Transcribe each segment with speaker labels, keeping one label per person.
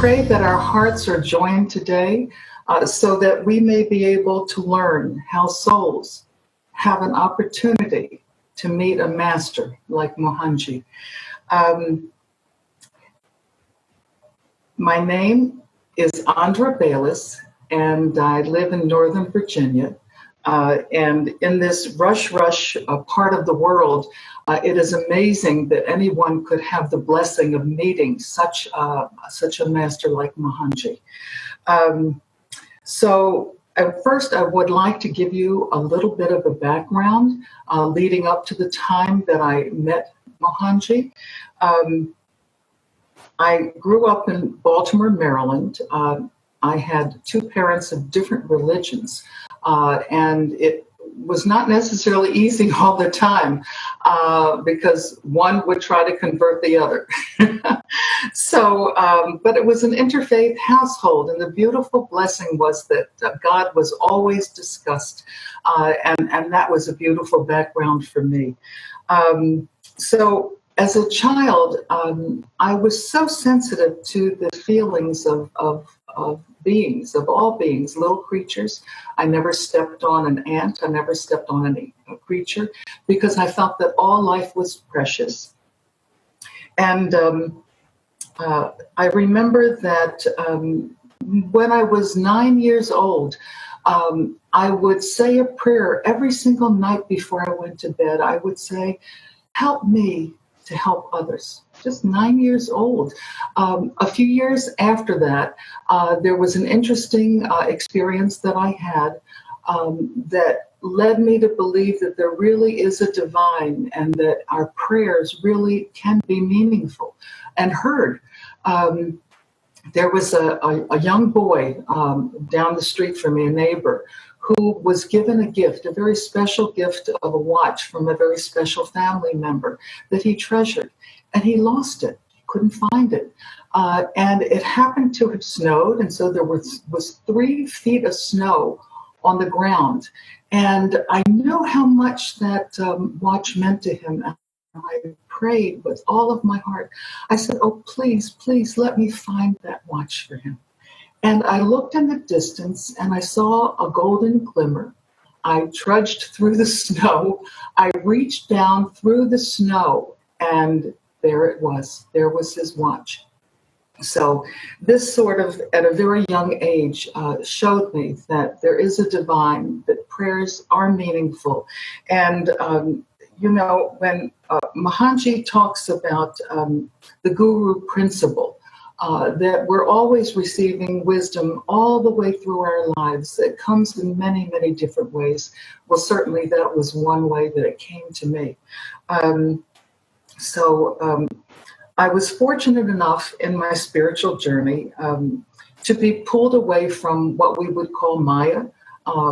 Speaker 1: pray that our hearts are joined today so that we may be able to learn how souls have an opportunity to meet a master like Mohanji. My name is Andra, and I live in Northern Virginia. And in this rush part of the world, it is amazing that anyone could have the blessing of meeting such a master like Mohanji. So at first, I would like to give you a little bit of a background leading up to the time that I met Mohanji. I grew up in Baltimore, Maryland. I had two parents of different religions, and it was not necessarily easy all the time because one would try to convert the other. But it was an interfaith household, and the beautiful blessing was that God was always discussed, and that was a beautiful background for me. As a child, I was so sensitive to the feelings of beings, of all beings, little creatures. I never stepped on an ant. I never stepped on any creature because I felt that all life was precious. And I remember that when I was 9 years old, I would say a prayer every single night before I went to bed. I would say, "Help me to help others." Just 9 years old. A few years after that, there was an interesting experience that I had that led me to believe that there really is a divine and that our prayers really can be meaningful and heard. There was a young boy down the street from me, a neighbor, who was given a gift, a very special gift of a watch from a very special family member that he treasured. And he lost it. He couldn't find it. And it happened to have snowed, and so there was 3 feet of snow on the ground. And I knew how much that watch meant to him. I prayed with all of my heart. I said, "Oh, please, please let me find that watch for him." And I looked in the distance and I saw a golden glimmer. I trudged through the snow. I reached down through the snow and there it was. There was his watch. So this sort of, at a very young age, showed me that there is a divine, that prayers are meaningful. And, when Mohanji talks about the guru principle, that we're always receiving wisdom all the way through our lives. It comes in many, many different ways. Well, certainly that was one way that it came to me. I was fortunate enough in my spiritual journey to be pulled away from what we would call Maya,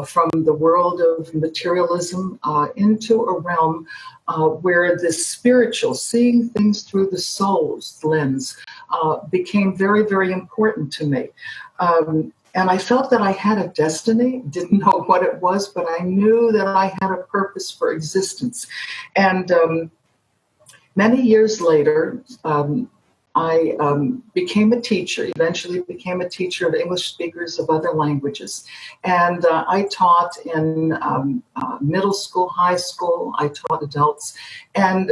Speaker 1: from the world of materialism into a realm where the spiritual, seeing things through the soul's lens, became very, very important to me. And I felt that I had a destiny, didn't know what it was, but I knew that I had a purpose for existence. And many years later, I became a teacher, eventually became a teacher of English speakers of other languages. And I taught in middle school, high school, I taught adults. And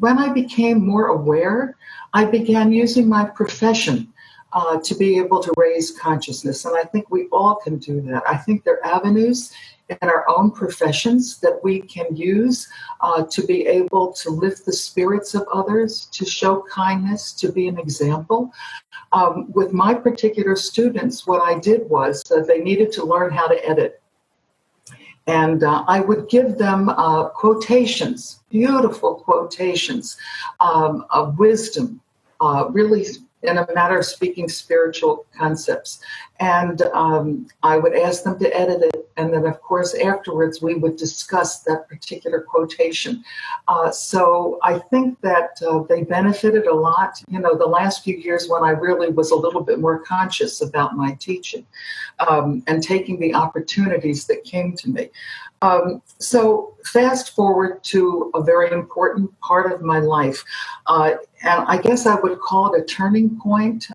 Speaker 1: when I became more aware, I began using my profession to be able to raise consciousness. And I think we all can do that. I think there are avenues in our own professions that we can use to be able to lift the spirits of others, to show kindness, to be an example. With my particular students, what I did was they needed to learn how to edit. And I would give them quotations, beautiful quotations of wisdom, really in a matter of speaking spiritual concepts. And I would ask them to edit it. And then, of course, afterwards, we would discuss that particular quotation. So I think that they benefited a lot. You know, the last few years when I really was a little bit more conscious about my teaching and taking the opportunities that came to me. So fast forward to a very important part of my life. And I guess I would call it a turning point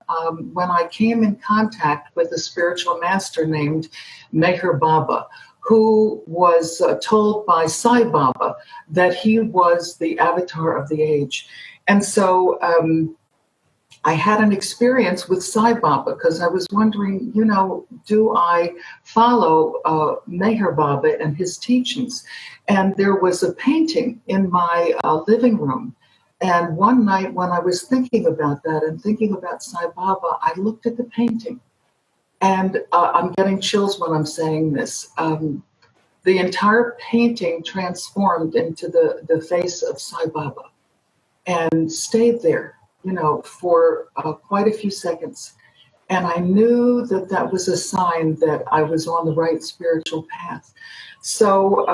Speaker 1: when I came in contact with a spiritual master named Meher Baba, who was told by Sai Baba that he was the avatar of the age. And so I had an experience with Sai Baba because I was wondering, do I follow Meher Baba and his teachings? And there was a painting in my living room. And one night when I was thinking about that and thinking about Sai Baba, I looked at the painting. And I'm getting chills when I'm saying this. The entire painting transformed into the face of Sai Baba and stayed there, for quite a few seconds. And I knew that that was a sign that I was on the right spiritual path. So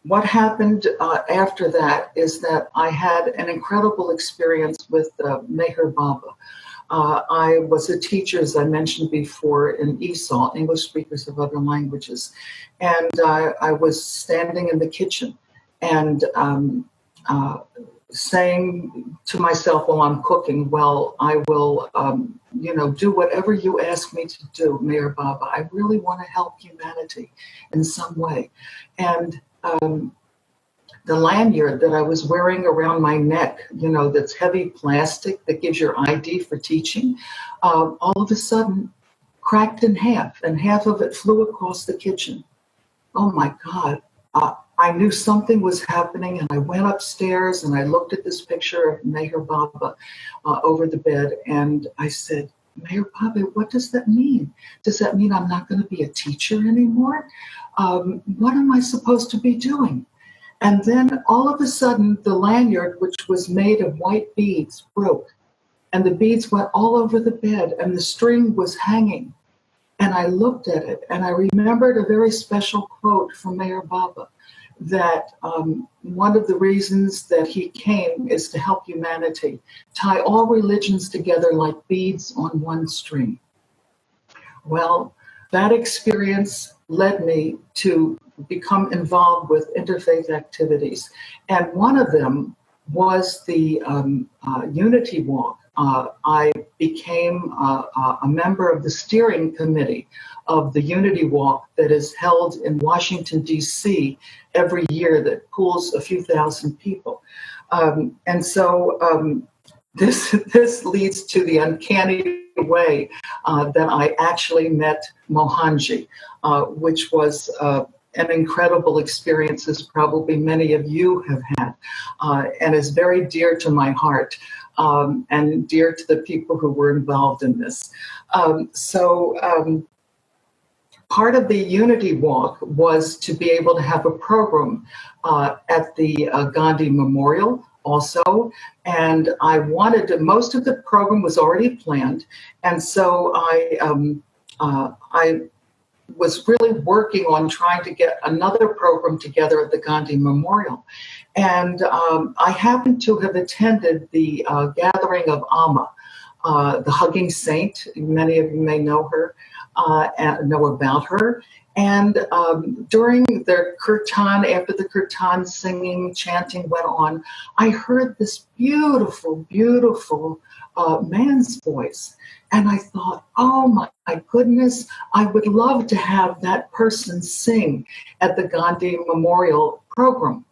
Speaker 1: what happened after that is that I had an incredible experience with Meher Baba. I was a teacher, as I mentioned before, in ESOL, English Speakers of Other Languages. And I was standing in the kitchen and saying to myself while I'm cooking, well, I will, do whatever you ask me to do, Meher Baba. I really want to help humanity in some way. And the lanyard that I was wearing around my neck, that's heavy plastic that gives your ID for teaching, all of a sudden cracked in half, and half of it flew across the kitchen. Oh my God. I knew something was happening, and I went upstairs and I looked at this picture of Meher Baba over the bed, and I said, Meher Baba, what does that mean? Does that mean I'm not going to be a teacher anymore? What am I supposed to be doing? And then all of a sudden, the lanyard, which was made of white beads, broke, and the beads went all over the bed, and the string was hanging. And I looked at it, and I remembered a very special quote from Meher Baba, that one of the reasons that he came is to help humanity, tie all religions together like beads on one string. Well, that experience led me to become involved with interfaith activities. And one of them was the Unity Walk. I became a member of the steering committee of the Unity Walk that is held in Washington, D.C. every year, that pools a few thousand people. And so this leads to the uncanny way that I actually met Mohanji, which was an incredible experience, as probably many of you have had, and is very dear to my heart. And dear to the people who were involved in this. Part of the Unity Walk was to be able to have a program at the Gandhi Memorial also. And I wanted to, most of the program was already planned. And so I was really working on trying to get another program together at the Gandhi Memorial. And I happened to have attended the gathering of Amma, the hugging saint. Many of you may know her and know about her. And during the kirtan, after the kirtan singing, chanting went on, I heard this beautiful, beautiful man's voice. And I thought, oh my goodness, I would love to have that person sing at the Gandhi Memorial program.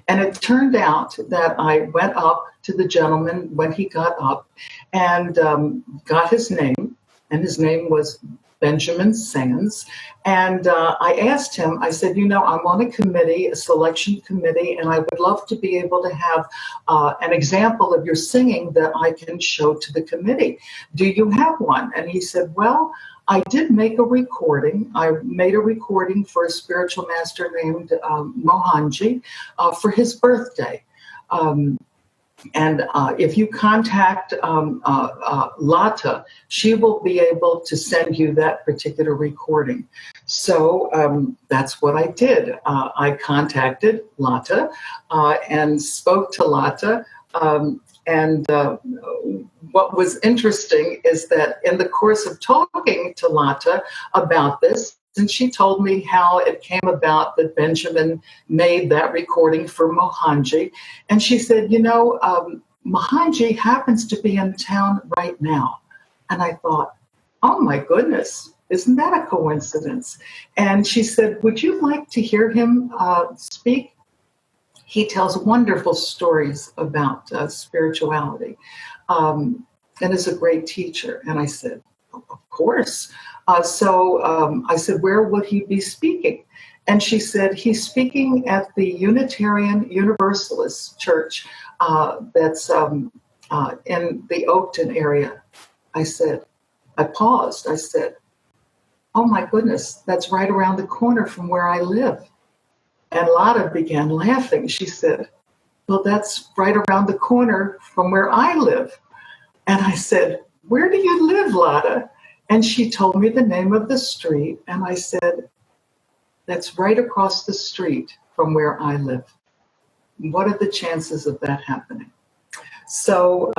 Speaker 1: And it turned out that I went up to the gentleman when he got up and got his name, and his name was Benjamin Sands. And I asked him, I said, I'm on a committee, a selection committee, and I would love to be able to have an example of your singing that I can show to the committee. Do you have one? And he said, well, I did make a recording. I made a recording for a spiritual master named Mohanji for his birthday. And if you contact Lata, she will be able to send you that particular recording. So that's what I did. I contacted Lata and spoke to Lata. And what was interesting is that in the course of talking to Lata about this, And she told me how it came about that Benjamin made that recording for Mohanji. And she said, Mohanji happens to be in town right now. And I thought, oh my goodness, isn't that a coincidence? And she said, would you like to hear him speak? He tells wonderful stories about spirituality and is a great teacher. And I said, of course. So I said, where would he be speaking? And she said, he's speaking at the Unitarian Universalist Church that's in the Oakton area. I paused. I said, oh my goodness, that's right around the corner from where I live. And Lada began laughing. She said, well, that's right around the corner from where I live. And I said, where do you live, Lada? And she told me the name of the street. And I said, that's right across the street from where I live. What are the chances of that happening? So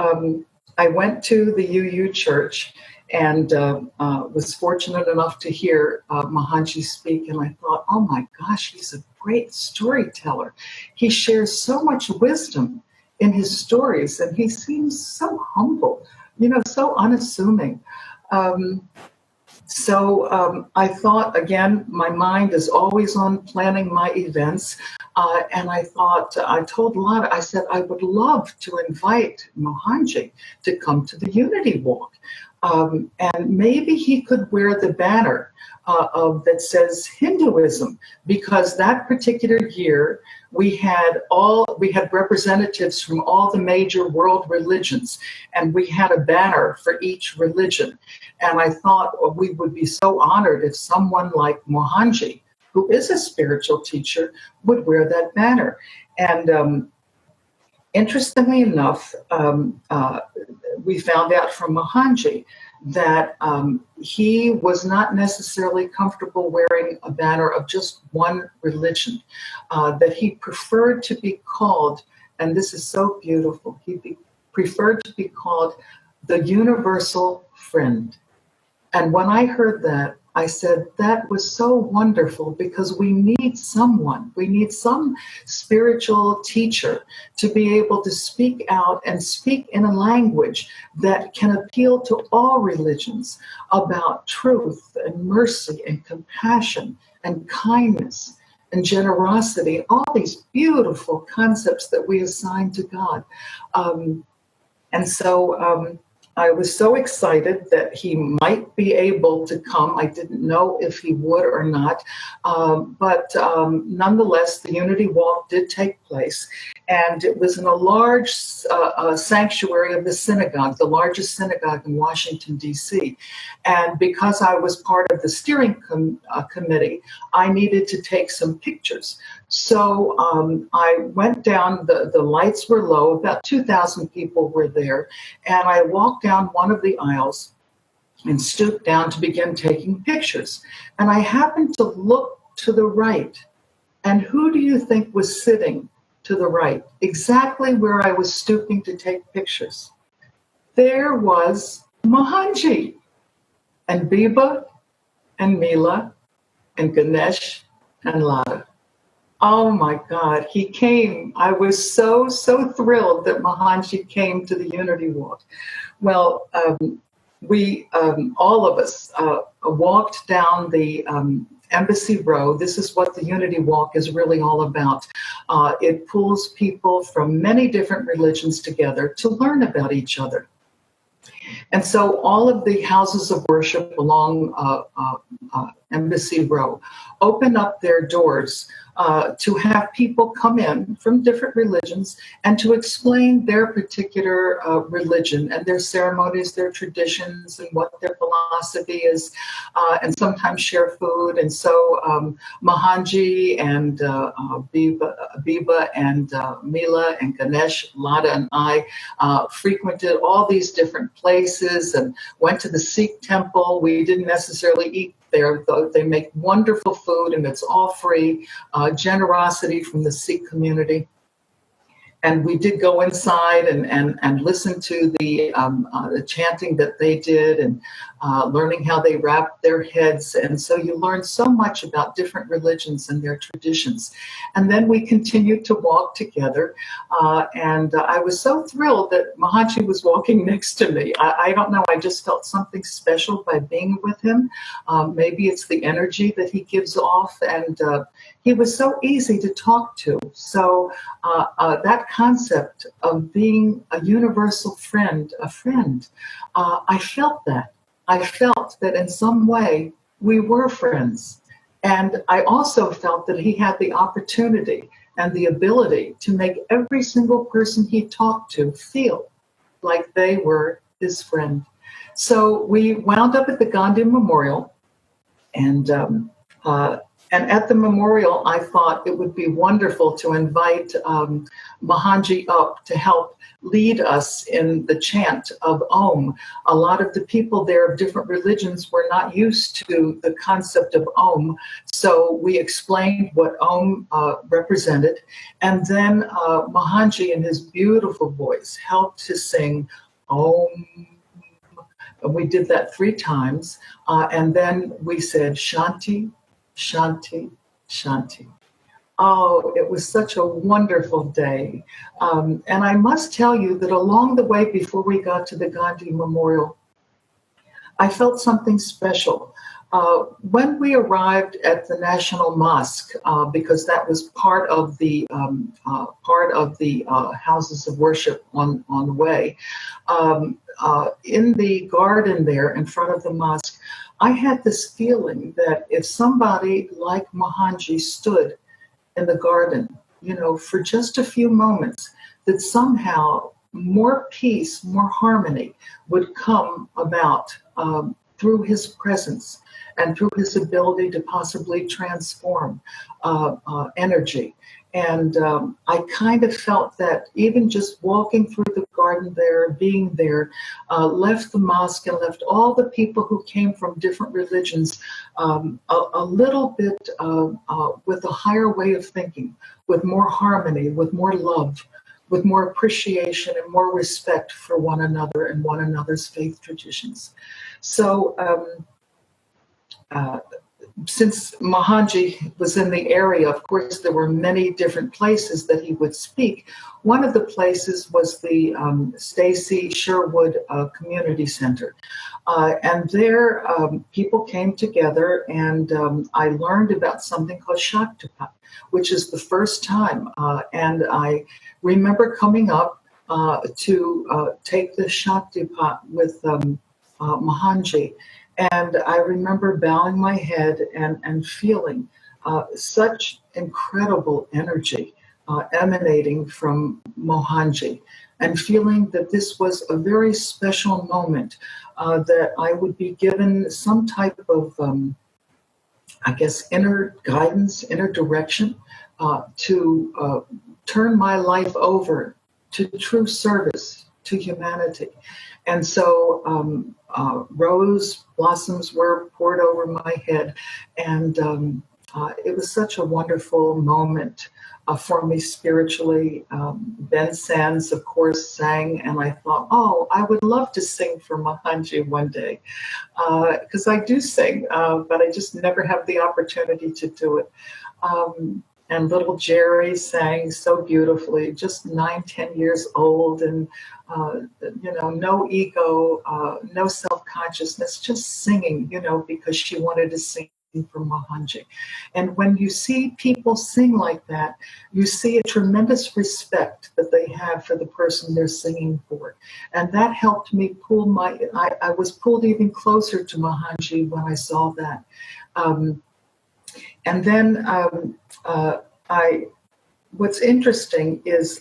Speaker 1: I went to the UU church and was fortunate enough to hear Mohanji speak. And I thought, oh my gosh, he's a great storyteller. He shares so much wisdom in his stories, and he seems so humble, so unassuming. So I thought, again, my mind is always on planning my events. And I told Lada, I said, I would love to invite Mohanji to come to the Unity Walk. And maybe he could wear the banner that says Hinduism, because that particular year we had representatives from all the major world religions, and we had a banner for each religion. And I thought we would be so honored if someone like Mohanji, who is a spiritual teacher, would wear that banner. And interestingly enough, we found out from Mohanji that he was not necessarily comfortable wearing a banner of just one religion, that he preferred to be called, and this is so beautiful, preferred to be called the universal friend. And when I heard that, I said, that was so wonderful, because we need some spiritual teacher to be able to speak out and speak in a language that can appeal to all religions about truth and mercy and compassion and kindness and generosity, all these beautiful concepts that we assign to God. And so I was so excited that he might be able to come. I didn't know if he would or not, but nonetheless, the Unity Walk did take place, and it was in a large sanctuary of the synagogue, the largest synagogue in Washington, D.C. And because I was part of the steering committee, I needed to take some pictures. So I went down, the lights were low, about 2,000 people were there, and I walked down one of the aisles and stooped down to begin taking pictures. And I happened to look to the right, and who do you think was sitting to the right, exactly where I was stooping to take pictures? There was Mohanji, and Biba, and Mila, and Ganesh, and Lada. Oh my God, he came. I was so thrilled that Mohanji came to the Unity Walk. Well, we, all of us, walked down the Embassy Row. This is what the Unity Walk is really all about. It pulls people from many different religions together to learn about each other. And so all of the houses of worship along Embassy Row open up their doors to have people come in from different religions and to explain their particular religion and their ceremonies, their traditions, and what their philosophy is, and sometimes share food. And so Mohanji and Biba and Mila and Ganesh, Lada and I frequented all these different places and went to the Sikh temple. We didn't necessarily eat there, though they make wonderful food and it's all free, generosity from the Sikh community. and we did go inside and listen to the chanting that they did, and learning how they wrapped their heads. And so you learn so much about different religions and their traditions. And then we continued to walk together. And I was so thrilled that Mohanji was walking next to me. I don't know, I just felt something special by being with him. Maybe it's the energy that he gives off. And he was so easy to talk to. So that concept of being a universal friend, I felt that. I felt that in some way we were friends. And I also felt that he had the opportunity and the ability to make every single person he talked to feel like they were his friend. So we wound up at the Gandhi Memorial, and at the memorial, I thought it would be wonderful to invite Mohanji up to help lead us in the chant of Om. A lot of the people there of different religions were not used to the concept of Om, so we explained what Om represented, and then Mohanji, in his beautiful voice, helped to sing Om. We did that 3 times, and then we said Shanti, Shanti, Shanti. Oh, it was such a wonderful day. And I must tell you that along the way before we got to the Gandhi Memorial, I felt something special. When we arrived at the National Mosque, because that was part of the houses of worship on the way, in the garden there in front of the mosque, I had this feeling that if somebody like Mohanji stood in the garden, for just a few moments, that somehow more peace, more harmony would come about through his presence and through his ability to possibly transform energy. And I kind of felt that even just walking through the garden there, being there, left the mosque and left all the people who came from different religions a little bit with a higher way of thinking, with more harmony, with more love, with more appreciation and more respect for one another and one another's faith traditions. So since Mohanji was in the area, of course, there were many different places that he would speak. One of the places was the Stacy Sherwood Community Center. And there, people came together, and I learned about something called Shaktipat, which is the first time. And I remember coming up to take the Shaktipat with Mohanji. And I remember bowing my head and feeling such incredible energy emanating from Mohanji, and feeling that this was a very special moment, that I would be given some type of, inner guidance, inner direction to turn my life over to true service to humanity. And so rose blossoms were poured over my head, and it was such a wonderful moment for me spiritually. Ben Sands, of course, sang, and I thought, oh, I would love to sing for Mohanji one day, because I do sing, but I just never have the opportunity to do it. And little Jerry sang so beautifully, just 9, 10 years old, and no ego, no self-consciousness, just singing, because she wanted to sing for Mohanji. And when you see people sing like that, you see a tremendous respect that they have for the person they're singing for. And that helped me I was pulled even closer to Mohanji when I saw that. And then what's interesting is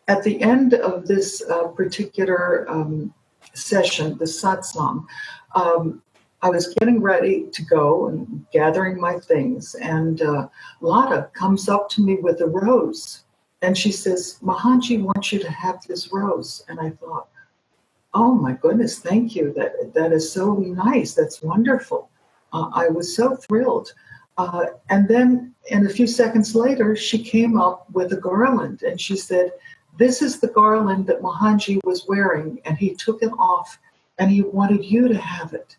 Speaker 1: at the end of this particular session, the satsang, I was getting ready to go and gathering my things, and Lada comes up to me with a rose, and she says, Mohanji wants you to have this rose. And I thought, oh my goodness, thank you. That is so nice. That's wonderful. I was so thrilled. And then, and a few seconds later, she came up with a garland, and she said, "This is the garland that Mohanji was wearing, and he took it off, and he wanted you to have it."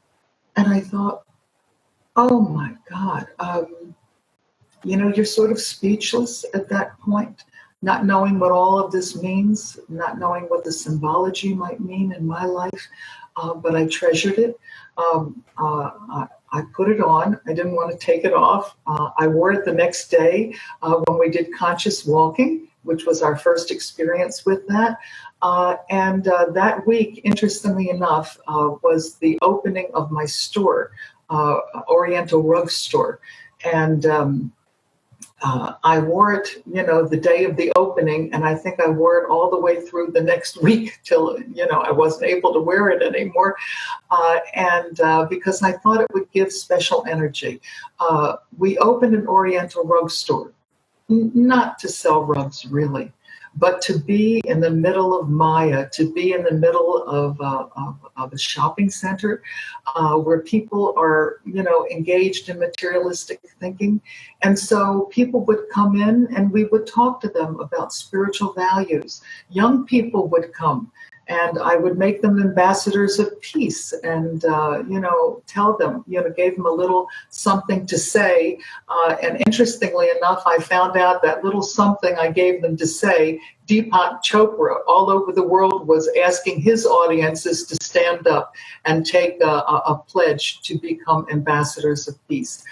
Speaker 1: And I thought, oh my God, you're sort of speechless at that point, not knowing what all of this means, not knowing what the symbology might mean in my life, but I treasured it. I put it on. I didn't want to take it off. I wore it the next day when we did conscious walking, which was our first experience with that. And that week, interestingly enough, was the opening of my store, Oriental Rug Store. And I wore it, the day of the opening, and I think I wore it all the way through the next week till, I wasn't able to wear it anymore. And because I thought it would give special energy. We opened an Oriental rug store, not to sell rugs really, but to be in the middle of Maya, to be in the middle of a shopping center where people are, engaged in materialistic thinking. And so people would come in and we would talk to them about spiritual values. Young people would come and I would make them ambassadors of peace and, tell them, gave them a little something to say. And interestingly enough, I found out that little something I gave them to say, Deepak Chopra all over the world was asking his audiences to stand up and take a pledge to become ambassadors of peace.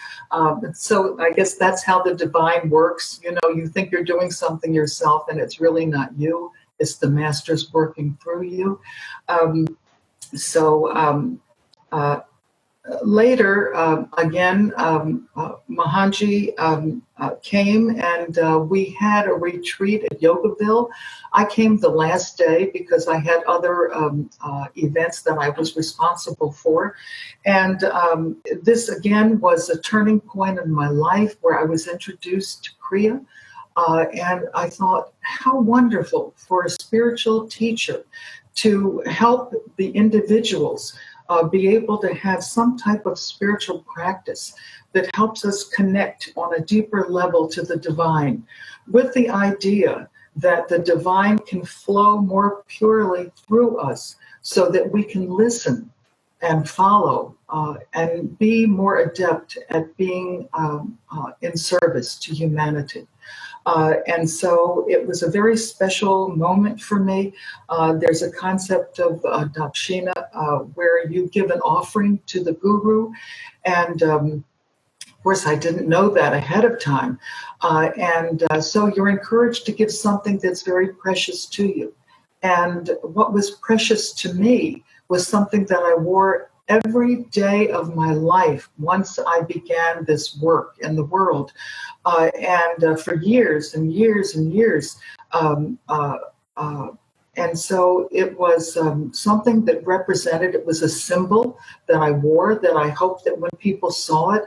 Speaker 1: So I guess that's how the divine works. You think you're doing something yourself and it's really not you. It's the masters working through you. Later, again, Mohanji came and we had a retreat at Yogaville. I came the last day because I had other events that I was responsible for. And this, again, was a turning point in my life where I was introduced to Kriya. And I thought, how wonderful for a spiritual teacher to help the individuals be able to have some type of spiritual practice that helps us connect on a deeper level to the divine, with the idea that the divine can flow more purely through us so that we can listen and follow and be more adept at being in service to humanity. And so it was a very special moment for me. There's a concept of dakshina where you give an offering to the guru. And of course, I didn't know that ahead of time. So you're encouraged to give something that's very precious to you. And what was precious to me was something that I wore every day of my life once I began this work in the world. For years and years and years. And so it was something that represented, it was a symbol that I wore that I hoped that when people saw it,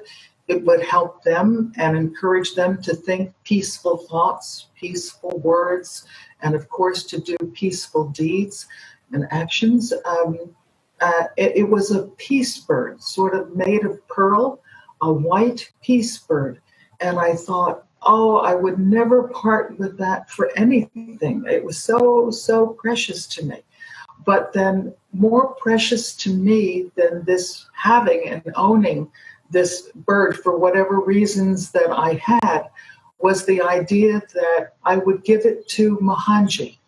Speaker 1: it would help them and encourage them to think peaceful thoughts, peaceful words, and of course to do peaceful deeds and actions. It was a peace bird, sort of made of pearl, a white peace bird. And I thought, oh, I would never part with that for anything. It was so, so precious to me. But then more precious to me than this having and owning this bird for whatever reasons that I had was the idea that I would give it to Mohanji,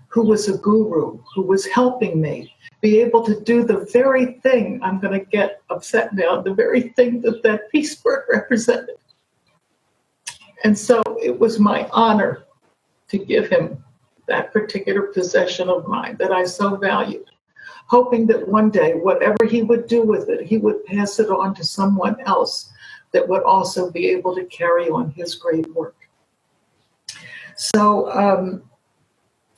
Speaker 1: who was a guru, who was helping me be able to do the very thing, I'm going to get upset now, the very thing that that peace bird represented. And so it was my honor to give him that particular possession of mine that I so valued, hoping that one day, whatever he would do with it, he would pass it on to someone else that would also be able to carry on his great work. So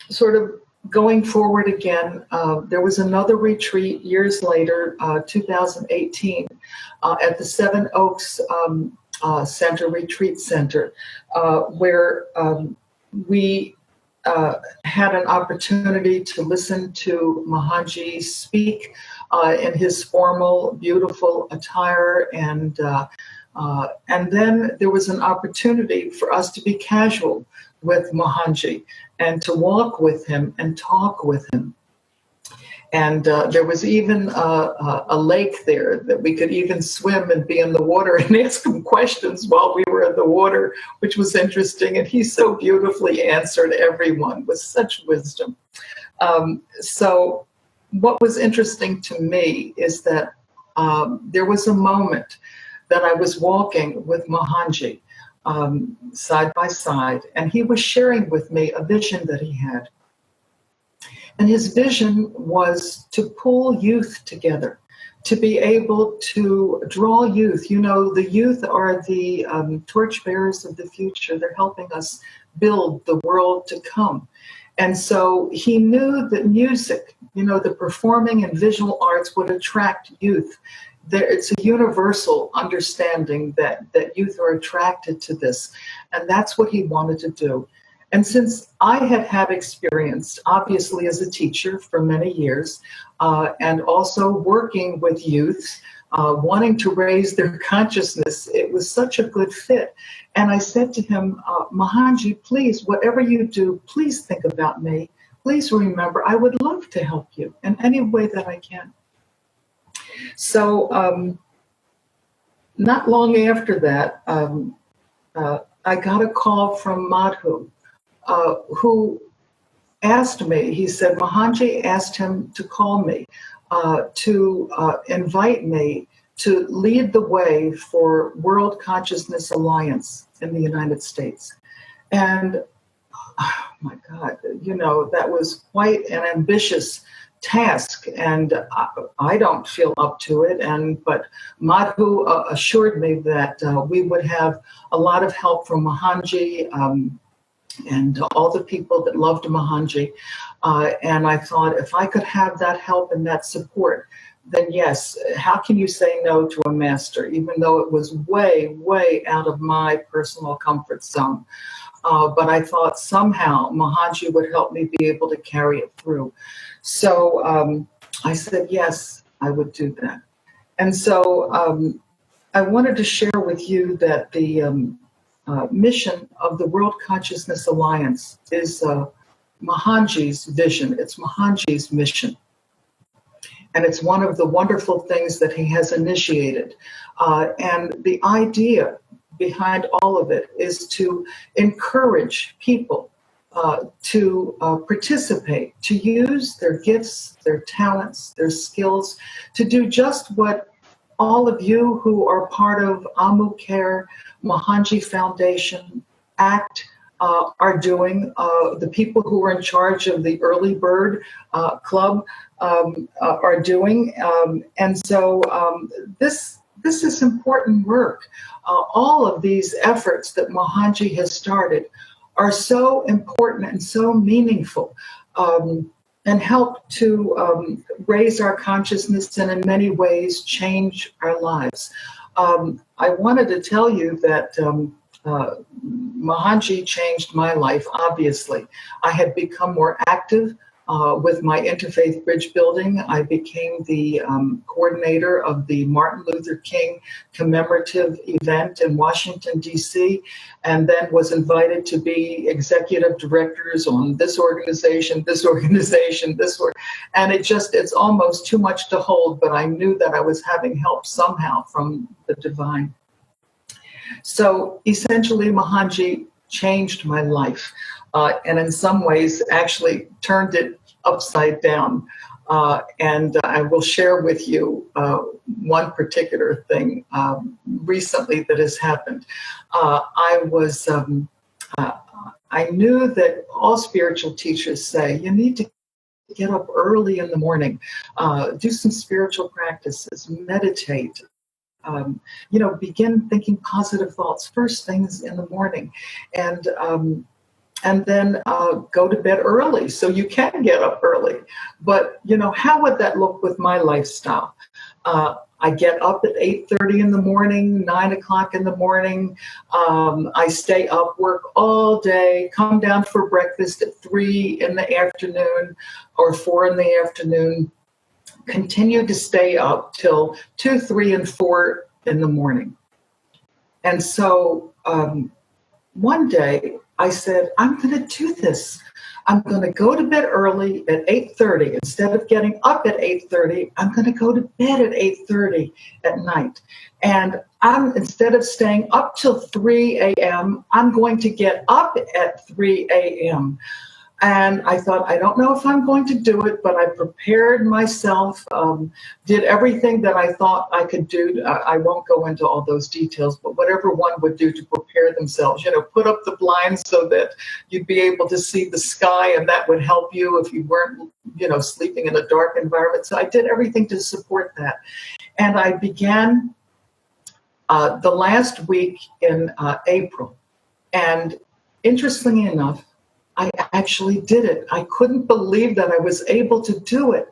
Speaker 1: sort of going forward again, there was another retreat years later, 2018, at the Seven Oaks Center, Retreat Center, where we had an opportunity to listen to Mohanji speak in his formal, beautiful attire. And And then there was an opportunity for us to be casual with Mohanji and to walk with him and talk with him. And there was even a lake there that we could even swim and be in the water and ask him questions while we were in the water, which was interesting. And he so beautifully answered everyone with such wisdom. So what was interesting to me is that there was a moment that I was walking with Mohanji side by side, and he was sharing with me a vision that he had. And his vision was to pull youth together, to be able to draw youth. You know, the youth are the torchbearers of the future. They're helping us build the world to come. And so he knew that music, you know, the performing and visual arts would attract youth. It's a universal understanding that youth are attracted to this. And that's what he wanted to do. And since I had had experience, obviously, as a teacher for many years, and also working with youth, wanting to raise their consciousness, it was such a good fit. And I said to him, Mohanji, please, whatever you do, please think about me. Please remember, I would love to help you in any way that I can. So not long after that, I got a call from Madhu, who asked me, he said, Mohanji asked him to call me, to invite me to lead the way for World Consciousness Alliance in the United States. And, oh my God, you know, that was quite an ambitious task, and I don't feel up to it. But Madhu assured me that we would have a lot of help from Mohanji, and all the people that loved Mohanji. And I thought, if I could have that help and that support, then yes, how can you say no to a master, even though it was way, way out of my personal comfort zone. But I thought somehow Mohanji would help me be able to carry it through. So I said, yes, I would do that. And so I wanted to share with you that the mission of the World Consciousness Alliance is Mohanji's vision. It's Mohanji's mission. And it's one of the wonderful things that he has initiated. And the idea behind all of it is to encourage people to participate, to use their gifts, their talents, their skills, to do just what all of you who are part of Amu Care, Mohanji Foundation, ACT, are doing. The people who are in charge of the Early Bird Club are doing. And so this is important work. All of these efforts that Mohanji has started are so important and so meaningful, and help to raise our consciousness and in many ways change our lives. I wanted to tell you that Mohanji changed my life, obviously. I had become more active with my interfaith bridge building. I became the coordinator of the Martin Luther King commemorative event in Washington, D.C., and then was invited to be executive directors on this organization, and it's almost too much to hold, but I knew that I was having help somehow from the divine. So essentially, Mohanji changed my life, and in some ways actually turned it upside down. And I will share with you one particular thing recently that has happened. I knew that all spiritual teachers say you need to get up early in the morning, do some spiritual practices, meditate, begin thinking positive thoughts first things in the morning, and then go to bed early so you can get up early. But, how would that look with my lifestyle? I get up at 8:30 in the morning, 9 o'clock in the morning. I stay up, work all day, come down for breakfast at 3 in the afternoon or 4 in the afternoon, continue to stay up till 2, 3, and 4 in the morning. And so one day I said, I'm going to do this. I'm going to go to bed early at 8:30. Instead of getting up at 8:30, I'm going to go to bed at 8:30 at night. And instead of staying up till 3 a.m., I'm going to get up at 3 a.m. And I thought, I don't know if I'm going to do it, but I prepared myself, did everything that I thought I could do. I won't go into all those details, but whatever one would do to prepare themselves, put up the blinds so that you'd be able to see the sky, and that would help you if you weren't, sleeping in a dark environment. So I did everything to support that. And I began the last week in April. And interestingly enough, I actually did it. I couldn't believe that I was able to do it.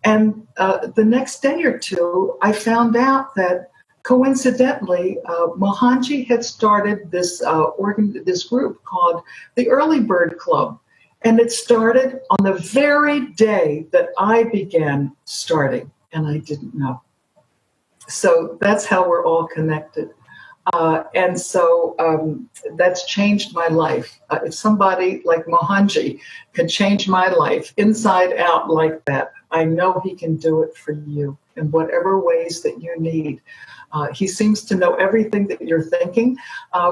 Speaker 1: And the next day or two, I found out that coincidentally, Mohanji had started this this group called the Early Bird Club. And it started on the very day that I began starting, and I didn't know. So that's how we're all connected. And so that's changed my life. If somebody like Mohanji can change my life inside out like that, I know he can do it for you in whatever ways that you need. He seems to know everything that you're thinking.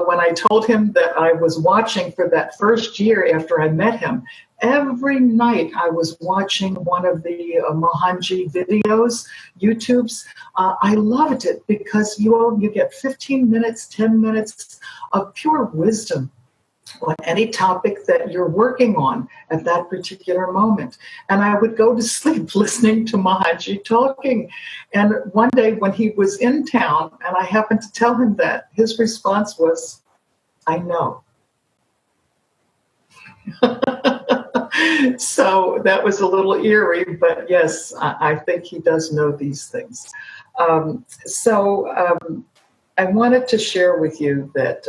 Speaker 1: When I told him that I was watching for that first year after I met him, every night I was watching one of the Mohanji videos, YouTubes. I loved it because you get 15 minutes, 10 minutes of pure wisdom on any topic that you're working on at that particular moment. And I would go to sleep listening to Mohanji talking. And one day when he was in town and I happened to tell him that, his response was, I know. So that was a little eerie, but yes, I think he does know these things. I wanted to share with you that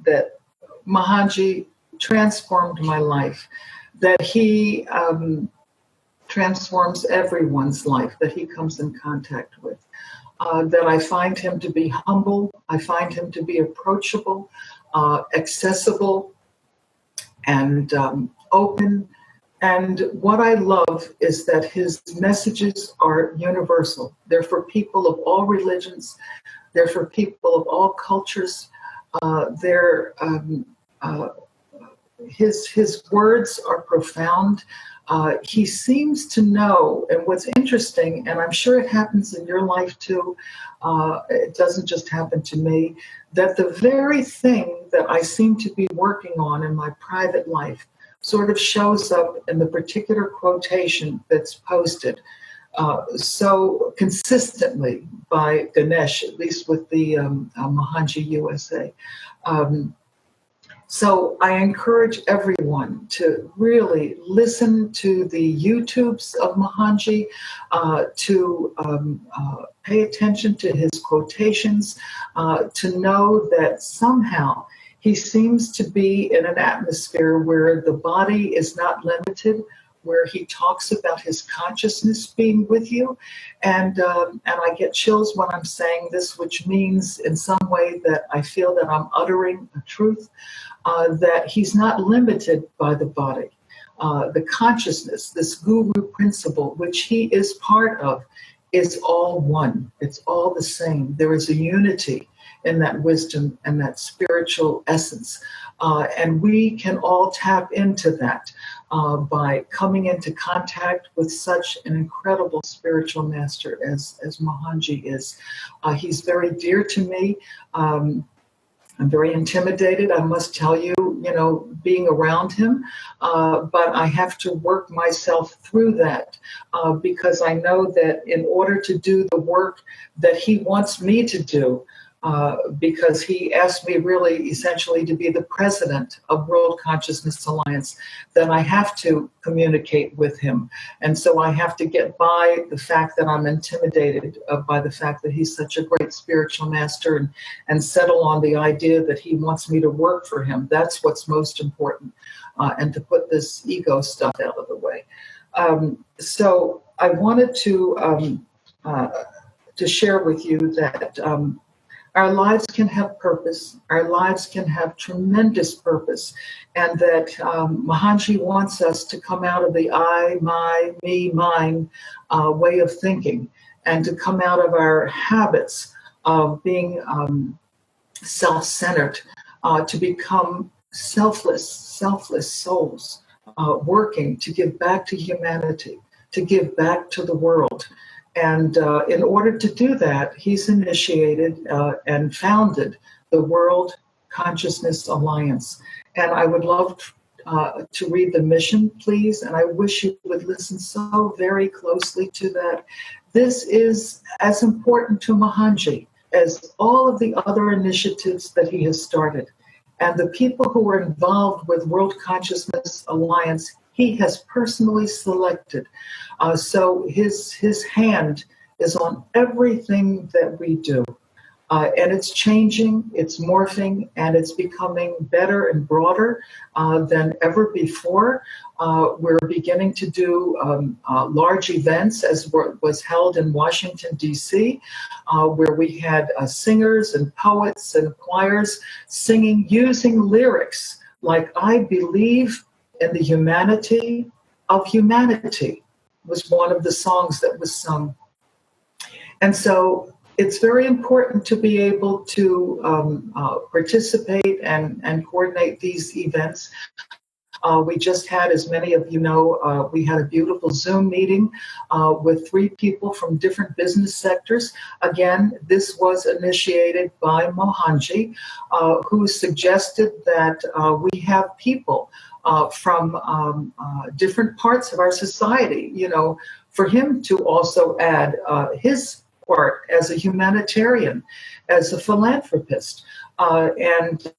Speaker 1: that Mohanji transformed my life, that he transforms everyone's life that he comes in contact with, that I find him to be humble, I find him to be approachable, accessible, and open. And what I love is that his messages are universal. They're for people of all religions. They're for people of all cultures. His words are profound. He seems to know, and what's interesting, and I'm sure it happens in your life too, it doesn't just happen to me, that the very thing that I seem to be working on in my private life sort of shows up in the particular quotation that's posted so consistently by Ganesh, at least with the MohanjiUSA. So I encourage everyone to really listen to the YouTubes of Mohanji, to pay attention to his quotations, to know that somehow he seems to be in an atmosphere where the body is not limited, where he talks about his consciousness being with you. And I get chills when I'm saying this, which means in some way that I feel that I'm uttering a truth, that he's not limited by the body. The consciousness, this guru principle, which he is part of, is all one. It's all the same. There is a unity in that wisdom and that spiritual essence. And we can all tap into that by coming into contact with such an incredible spiritual master as Mohanji is. He's very dear to me. I'm very intimidated, I must tell you, being around him, but I have to work myself through that because I know that in order to do the work that he wants me to do, because he asked me really essentially to be the president of World Consciousness Alliance, then I have to communicate with him. And so I have to get by the fact that I'm intimidated by the fact that he's such a great spiritual master and settle on the idea that he wants me to work for him. That's what's most important, and to put this ego stuff out of the way. So I wanted to share with you that our lives can have purpose. Our lives can have tremendous purpose. And that Mohanji wants us to come out of the I, my, me, mine way of thinking, and to come out of our habits of being self-centered, to become selfless souls, working to give back to humanity, to give back to the world. And in order to do that, he's initiated and founded the World Consciousness Alliance. And I would love to read the mission, please, and I wish you would listen so very closely to that. This is as important to Mohanji as all of the other initiatives that he has started. And the people who are involved with World Consciousness Alliance, he has personally selected. So his hand is on everything that we do. And it's changing, it's morphing, and it's becoming better and broader than ever before. We're beginning to do large events, as was held in Washington, D.C., where we had singers and poets and choirs singing using lyrics like "I believe in the humanity of humanity" was one of the songs that was sung. And so it's very important to be able to participate and coordinate these events. We just had, as many of you know, we had a beautiful Zoom meeting with 3 people from different business sectors. Again, this was initiated by Mohanji, who suggested that we have people from different parts of our society, you know, for him to also add his part as a humanitarian, as a philanthropist. And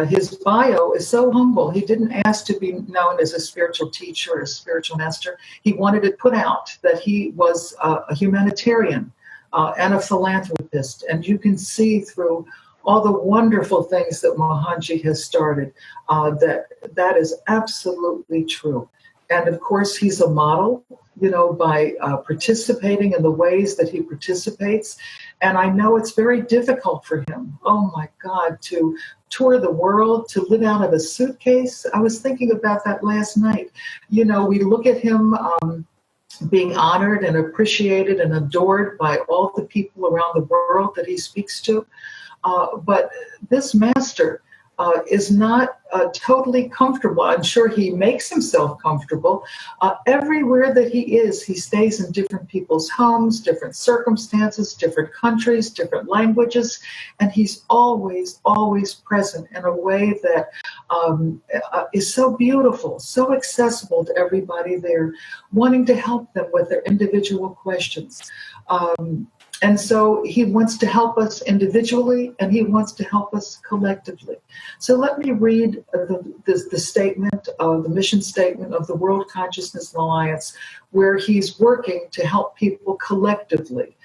Speaker 1: his bio is so humble. He didn't ask to be known as a spiritual teacher or a spiritual master. He wanted it put out that he was a humanitarian and a philanthropist. And you can see through all the wonderful things that Mohanji has started that is absolutely true. And of course, he's a model, you know, by participating in the ways that he participates. And I know it's very difficult for him, oh my God, to tour the world, to live out of a suitcase. I was thinking about that last night. You know, we look at him being honored and appreciated and adored by all the people around the world that he speaks to. But this master is not totally comfortable. I'm sure he makes himself comfortable. Everywhere that he is, he stays in different people's homes, different circumstances, different countries, different languages, and he's always, always present in a way that is so beautiful, so accessible to everybody there, wanting to help them with their individual questions. And so he wants to help us individually, and he wants to help us collectively. So let me read the statement, the mission statement of the World Consciousness Alliance, where he's working to help people collectively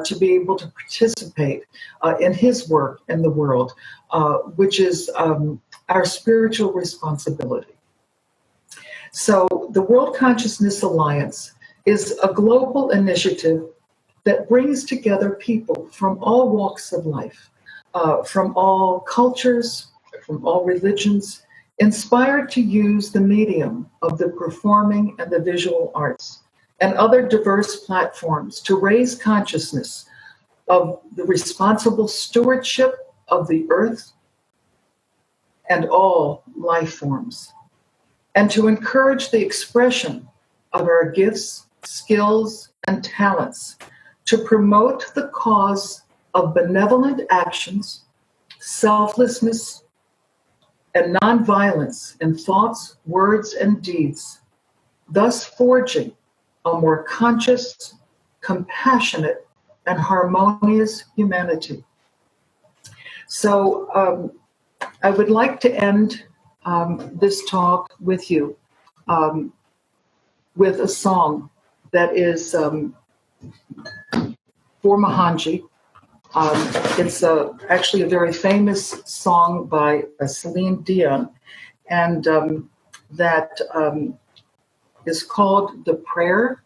Speaker 1: to be able to participate in his work in the world, which is our spiritual responsibility. So the World Consciousness Alliance is a global initiative that brings together people from all walks of life, from all cultures, from all religions, inspired to use the medium of the performing and the visual arts and other diverse platforms to raise consciousness of the responsible stewardship of the earth and all life forms, and to encourage the expression of our gifts, skills, and talents to promote the cause of benevolent actions, selflessness, and nonviolence in thoughts, words, and deeds, thus forging a more conscious, compassionate, and harmonious humanity. So I would like to end this talk with you with a song that is for Mohanji. It's actually a very famous song by Celine Dion, and that is called The Prayer.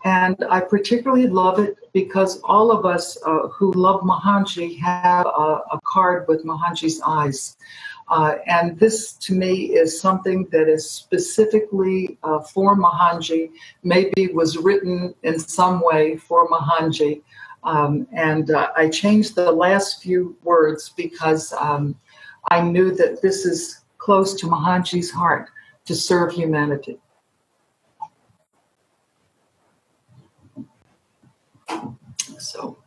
Speaker 1: And I particularly love it because all of us who love Mohanji have a card with Mohanji's eyes. And this, to me, is something that is specifically for Mohanji, maybe was written in some way for Mohanji. And I changed the last few words because I knew that this is close to Mohanji's heart, to serve humanity. So.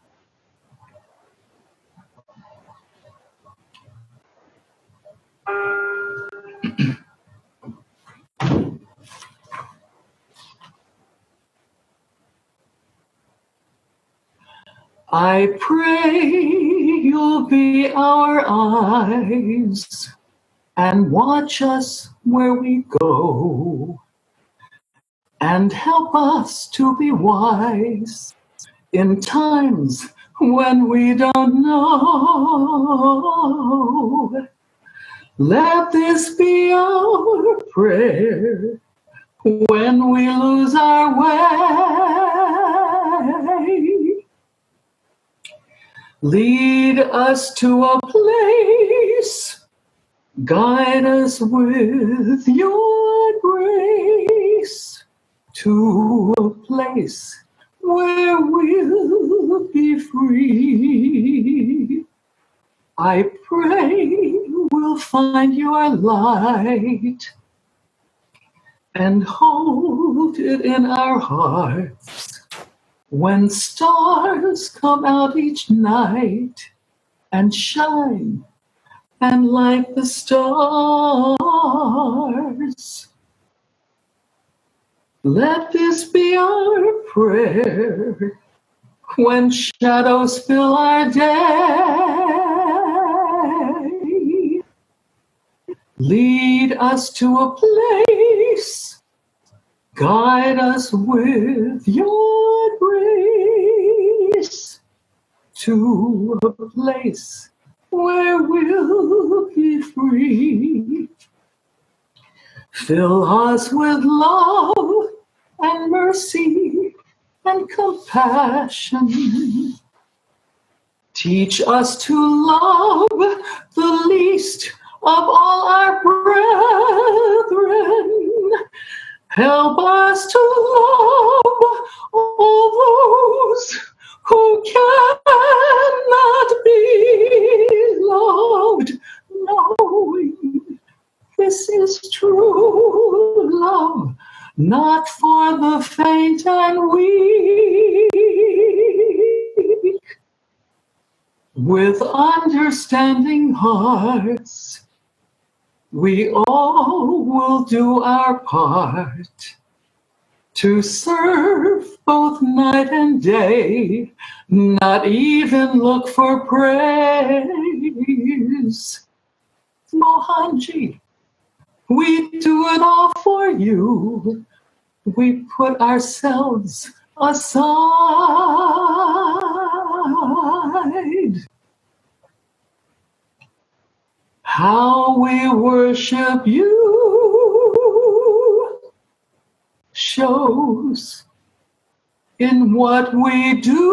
Speaker 1: I pray you'll be our eyes and watch us where we go and help us to be wise in times when we don't know. Let this be our prayer when we lose our way. Lead us to a place, guide us with your grace, to a place where we'll be free. I pray we'll find your light and hold it in our hearts when stars come out each night and shine and light the stars. Let this be our prayer when shadows fill our day. Lead us to a place, guide us with your grace, to a place where we'll be free. Fill us with love and mercy and compassion. Teach us to love the least of all our brethren. Help us to love all those who cannot be loved, knowing this is true love, not for the faint and weak. With understanding hearts, we all will do our part to serve both night and day, not even look for praise. Mohanji, we do it all for you. We put ourselves aside. How we worship you shows in what we do,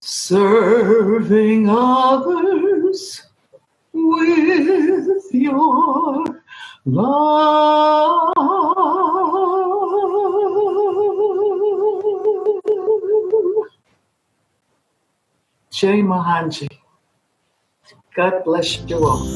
Speaker 1: serving others with your love. Jai Mohanji. God bless you all.